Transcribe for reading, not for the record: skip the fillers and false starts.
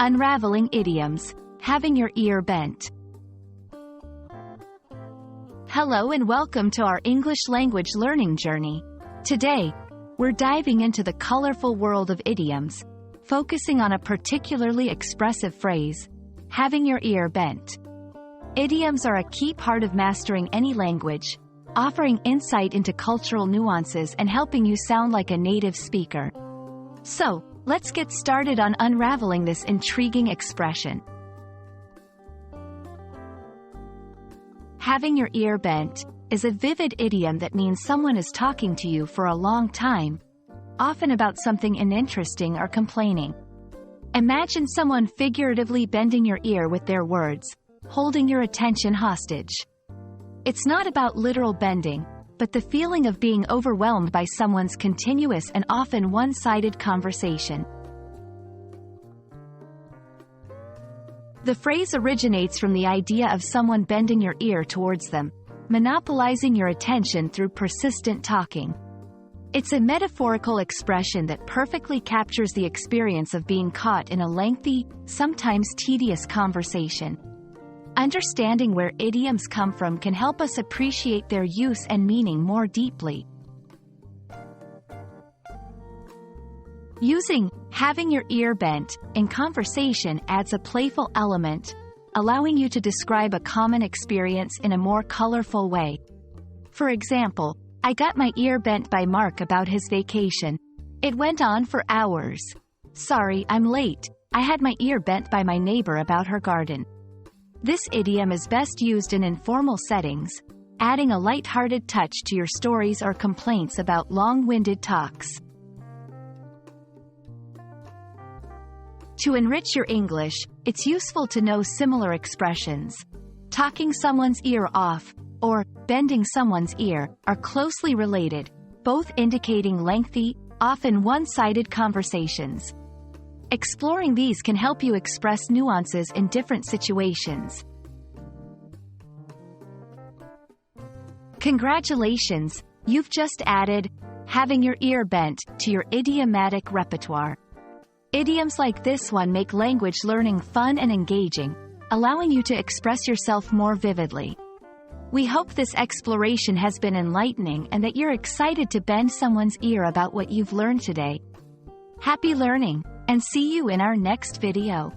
Unraveling Idioms, having your ear bent. Hello and welcome to our English language learning journey. Today, we're diving into the colorful world of idioms, focusing on a particularly expressive phrase, having your ear bent. Idioms are a key part of mastering any language, offering insight into cultural nuances and helping you sound like a native speaker. So, let's get started on unraveling this intriguing expression. Having your ear bent is a vivid idiom that means someone is talking to you for a long time, often about something uninteresting or complaining. Imagine someone figuratively bending your ear with their words, holding your attention hostage. It's not about literal bending, but the feeling of being overwhelmed by someone's continuous and often one-sided conversation. The phrase originates from the idea of someone bending your ear towards them, monopolizing your attention through persistent talking. It's a metaphorical expression that perfectly captures the experience of being caught in a lengthy, sometimes tedious conversation. Understanding where idioms come from can help us appreciate their use and meaning more deeply. Using having your ear bent in conversation adds a playful element, allowing you to describe a common experience in a more colorful way. For example, I got my ear bent by Mark about his vacation. It went on for hours. Sorry, I'm late. I had my ear bent by my neighbor about her garden. This idiom is best used in informal settings, adding a light-hearted touch to your stories or complaints about long-winded talks. To enrich your English, it's useful to know similar expressions. Talking someone's ear off, or bending someone's ear, are closely related, both indicating lengthy, often one-sided conversations. Exploring these can help you express nuances in different situations. Congratulations, you've just added having your ear bent to your idiomatic repertoire. Idioms like this one make language learning fun and engaging, allowing you to express yourself more vividly. We hope this exploration has been enlightening and that you're excited to bend someone's ear about what you've learned today. Happy learning, and see you in our next video.